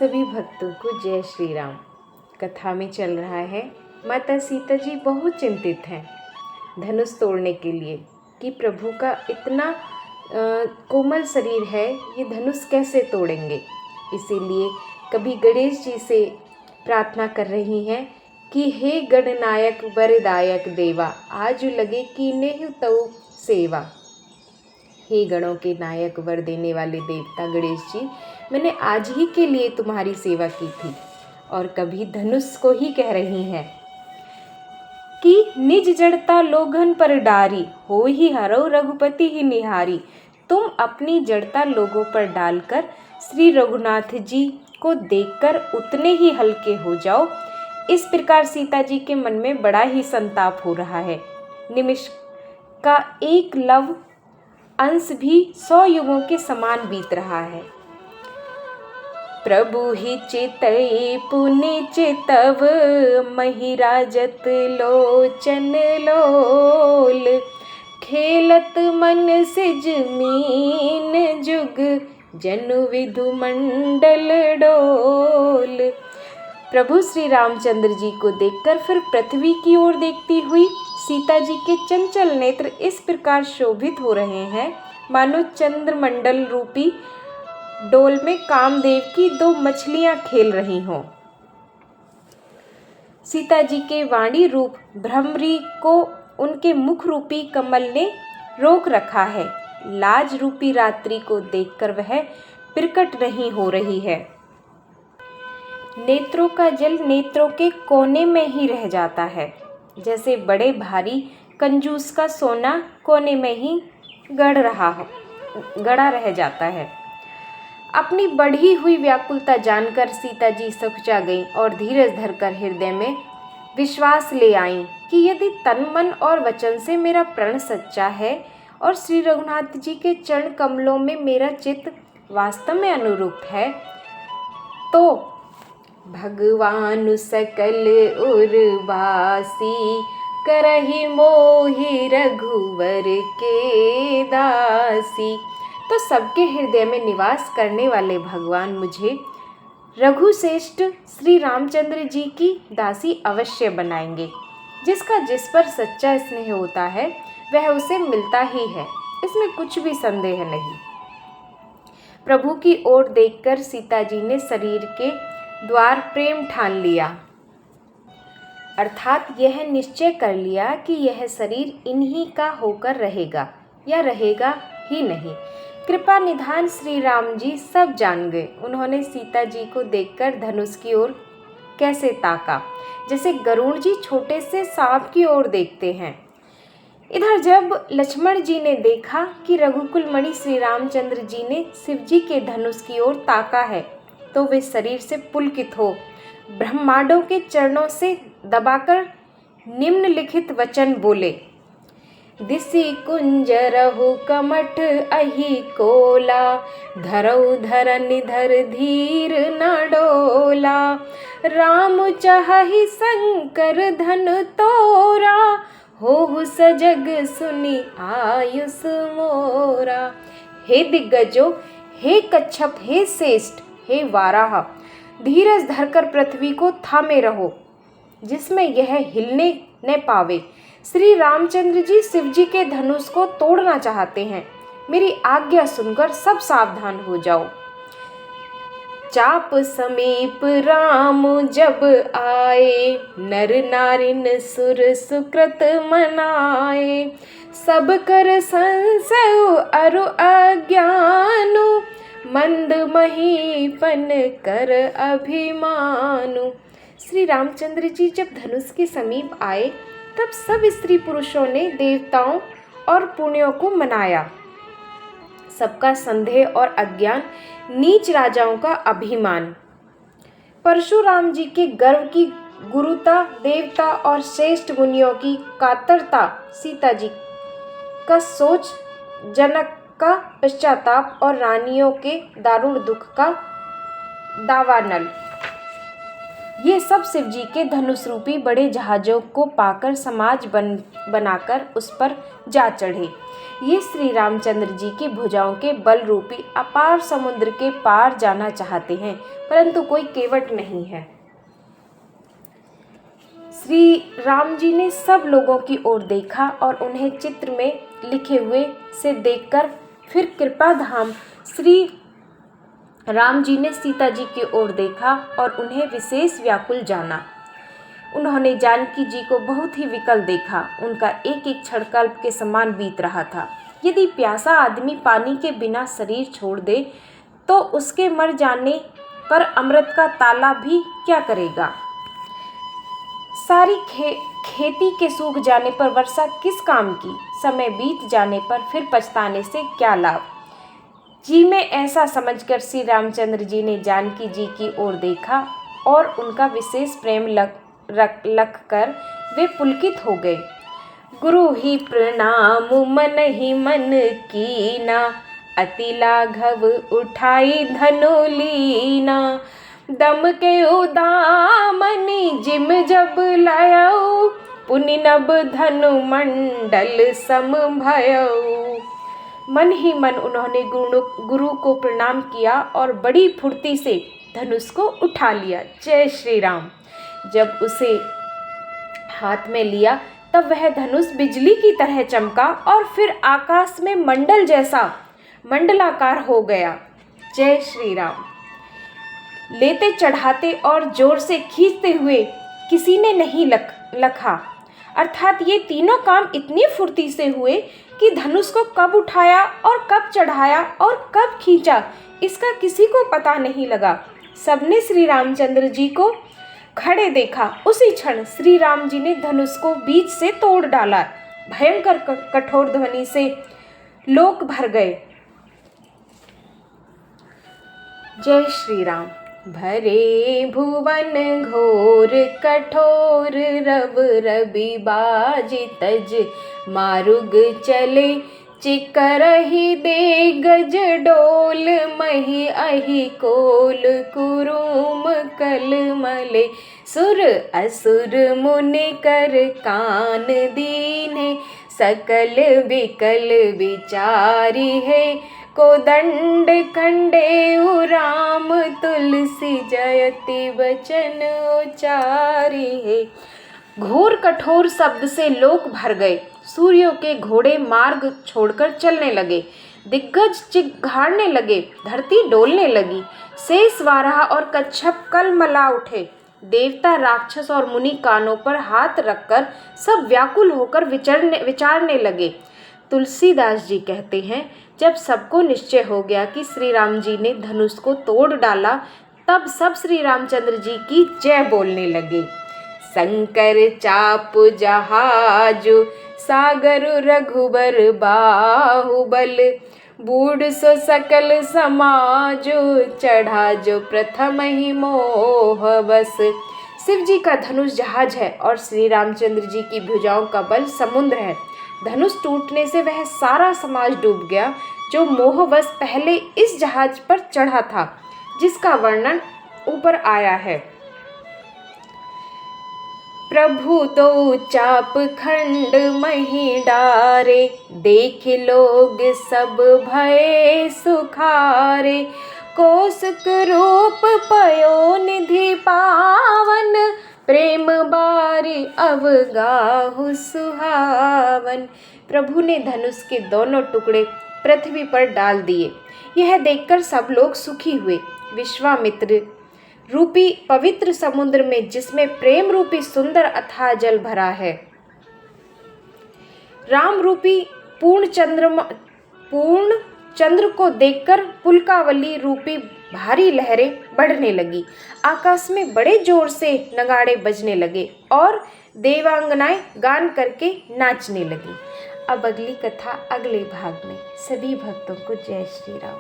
सभी भक्तों को जय श्री राम। कथा में चल रहा है माता सीता जी बहुत चिंतित हैं धनुष तोड़ने के लिए कि प्रभु का इतना कोमल शरीर है, ये धनुष कैसे तोड़ेंगे। इसीलिए कभी गणेश जी से प्रार्थना कर रही हैं कि हे गणनायक वरदायक देवा, आज लगे कि नेह तऊ सेवा। हे गणों के नायक वर देने वाले देवता गणेश जी, मैंने आज ही के लिए तुम्हारी सेवा की थी। और कभी धनुष को ही कह रही हैं कि निज जड़ता लोगन पर डारी, हो ही हरो रघुपति ही निहारी। तुम अपनी जड़ता लोगों पर डालकर श्री रघुनाथ जी को देखकर उतने ही हल्के हो जाओ। इस प्रकार सीता जी के मन में बड़ा ही संताप हो रहा है। निमिष का एक लव अंश भी 100 युगों के समान बीत रहा है। प्रभु ही चितई पुनि चितव, महिराजत लोचन लोल। खेलत मन सिज मीन जुग, जनु विधु मंडल डोल। प्रभु श्री रामचंद्र जी को देखकर फिर पृथ्वी की ओर देखती हुई सीता जी के चंचल नेत्र इस प्रकार शोभित हो रहे हैं मानो चंद्रमंडल रूपी डोल में कामदेव की 2 मछलियां खेल रही हों। सीता जी के वाणी रूप भ्रमरी को उनके मुख रूपी कमल ने रोक रखा है। लाज रूपी रात्रि को देखकर वह प्रकट नहीं हो रही है। नेत्रों का जल नेत्रों के कोने में ही रह जाता है, जैसे बड़े भारी कंजूस का सोना कोने में ही गड़ा रह जाता है। अपनी बढ़ी हुई व्याकुलता जानकर सीता जी सकुचा गईं और धीरज धरकर हृदय में विश्वास ले आईं कि यदि तन मन और वचन से मेरा प्रण सच्चा है और श्री रघुनाथ जी के चरण कमलों में मेरा चित्त वास्तव में अनुरूप है, तो भगवान सकल उर्वासी, करहि मोहि रघुवर के दासी। तो सबके हृदय में निवास करने वाले भगवान मुझे रघुश्रेष्ठ श्री रामचंद्र जी की दासी अवश्य बनाएंगे। जिसका जिस पर सच्चा स्नेह होता है वह उसे मिलता ही है, इसमें कुछ भी संदेह नहीं। प्रभु की ओर देखकर सीता जी ने शरीर के द्वार प्रेम ठान लिया, अर्थात यह निश्चय कर लिया कि यह शरीर इन्हीं का होकर रहेगा या रहेगा ही नहीं। कृपा निधान श्री राम जी सब जान गए। उन्होंने सीता जी को देखकर धनुष की ओर कैसे ताका, जैसे गरुड़ जी छोटे से सांप की ओर देखते हैं। इधर जब लक्ष्मण जी ने देखा कि रघुकुल मणि श्री रामचंद्र जी ने शिव जी के धनुष की ओर ताका है, तो वे शरीर से पुलकित हो ब्रह्मांडों के चरणों से दबाकर निम्नलिखित वचन बोले। दिसि कुंजरहु कमठ अहि कोला, धरऊ धरन धर धीर न डोला। राम चाहि शंकर धन तोरा, होहु सजग सुनि आयुष मोरा। हे दिग्गजों, हे कच्छप, हे श्रेष्ठ, हे वाराह, धीरज धरकर पृथ्वी को थामे रहो जिसमें यह हिलने न पावे। श्री रामचंद्र जी शिव जी के धनुष को तोड़ना चाहते हैं। मेरी आज्ञा सुनकर सब सावधान हो जाओ। चाप समीप राम जब आए, नर नारिन सुर सुकृत मनाए। सब कर संशय अरु अज्ञानु, मंद महीपन कर अभिमानु। श्री रामचंद्र जी जब धनुष के समीप आए तब सब स्त्री पुरुषों ने देवताओं और पुण्यों को मनाया। सबका संदेह और अज्ञान, नीच राजाओं का अभिमान। परशुराम जी के गर्व की गुरुता, देवता और श्रेष्ठ मुनियों की कातरता, सीता जी का सोच, जनक का पश्चाताप और रानियों के दारुण दुख का दावानल। ये सब शिव जी के धनुष रूपी बड़े जहाज़ों को पाकर समाज बनाकर उस पर जा चढ़े। ये श्री रामचंद्र जी की भुजाओं के बल रूपी अपार समुद्र के पार जाना चाहते हैं, परंतु कोई केवट नहीं है। श्री राम जी ने सब लोगों की ओर देखा और उन्हें चित्र में लिखे हुए से देखकर फिर कृपा धाम श्री राम जी ने सीता जी की ओर देखा और उन्हें विशेष व्याकुल जाना। उन्होंने जानकी जी को बहुत ही विकल देखा। उनका एक एक क्षण कल्प के समान बीत रहा था। यदि प्यासा आदमी पानी के बिना शरीर छोड़ दे तो उसके मर जाने पर अमृत का ताला भी क्या करेगा। सारी खेती के सूख जाने पर वर्षा किस काम की। समय बीत जाने पर फिर पछताने से क्या लाभ। जी में ऐसा समझकर श्री रामचंद्र जी ने जानकी जी की ओर देखा और उनका विशेष प्रेम लख कर वे पुलकित हो गए। गुरु ही प्रणाम मन ही मन कीना, अति लाघव उठाई धनु लीना। दम के उदामनी जिम जब लायऊ, पुनि नभ धनु मंडल सम भयऊ। मन ही मन उन्होंने गुरु को प्रणाम किया और बड़ी फुर्ती से धनुष को उठा लिया। जय श्री राम। जब उसे हाथ में लिया तब वह धनुष बिजली की तरह चमका और फिर आकाश में मंडल जैसा मंडलाकार हो गया। जय श्री राम। लेते चढ़ाते और जोर से खींचते हुए किसी ने नहीं लखा, अर्थात ये तीनों काम इतनी फुर्ती से हुए कि धनुष को कब उठाया और कब चढ़ाया और कब खींचा इसका किसी को पता नहीं लगा। सबने श्री रामचंद्र जी को खड़े देखा। उसी क्षण श्री राम जी ने धनुष को बीच से तोड़ डाला। भयंकर कठोर ध्वनि से लोक भर गए। जय श्री राम। भरे भुवन घोर कठोर, रव रवि बाजी तज मारुग चले। चिकरहि दे गज डोल, मही अहि कोल कुरुम कलमले। सुर असुर मुनि कर कान दीने, सकल विकल विचारी है। कोदंड खंडे राम, तुलसी जयति वचन उचारी है। घोर कठोर शब्द से लोक भर गए। सूर्यों के घोड़े मार्ग छोड़कर चलने लगे। दिग्गज चिघाड़ने लगे। धरती डोलने लगी। शेष वाराह और कच्छप कलमला उठे। देवता राक्षस और मुनि कानों पर हाथ रखकर सब व्याकुल होकर विचारने लगे। तुलसीदास जी कहते हैं, जब सबको निश्चय हो गया कि श्री राम जी ने धनुष को तोड़ डाला, तब सब श्री रामचंद्र जी की जय बोलने लगे। शंकर चाप जहाजु, सागर रघुबर बाहुबल। बूढ़ सो सकल समाजु, चढ़ा जो प्रथम ही मोह बस। शिव जी का धनुष जहाज है और श्री रामचंद्र जी की भुजाओं का बल समुद्र है। धनुष टूटने से वह सारा समाज डूब गया जो मोहवश पहले इस जहाज पर चढ़ा था, जिसका वर्णन ऊपर आया है। प्रभु दो चाप खंड मही डारे, देख लोग सब भय सुखारे। कौशिक रूप पयो निधि पावन, प्रेम बारी अवगाहु सुहावन। प्रभु ने धनुष के दोनों टुकड़े पृथ्वी पर डाल दिए। यह देखकर सब लोग सुखी हुए। विश्वामित्र रूपी पवित्र समुद्र में, जिसमें प्रेम रूपी सुंदर अथाह जल भरा है, राम रूपी पूर्ण चंद्र को देखकर पुलकावली रूपी भारी लहरें बढ़ने लगी। आकाश में बड़े जोर से नगाड़े बजने लगे और देवांगनाएं गान करके नाचने लगी। अब अगली कथा अगले भाग में। सभी भक्तों को जय श्री राम।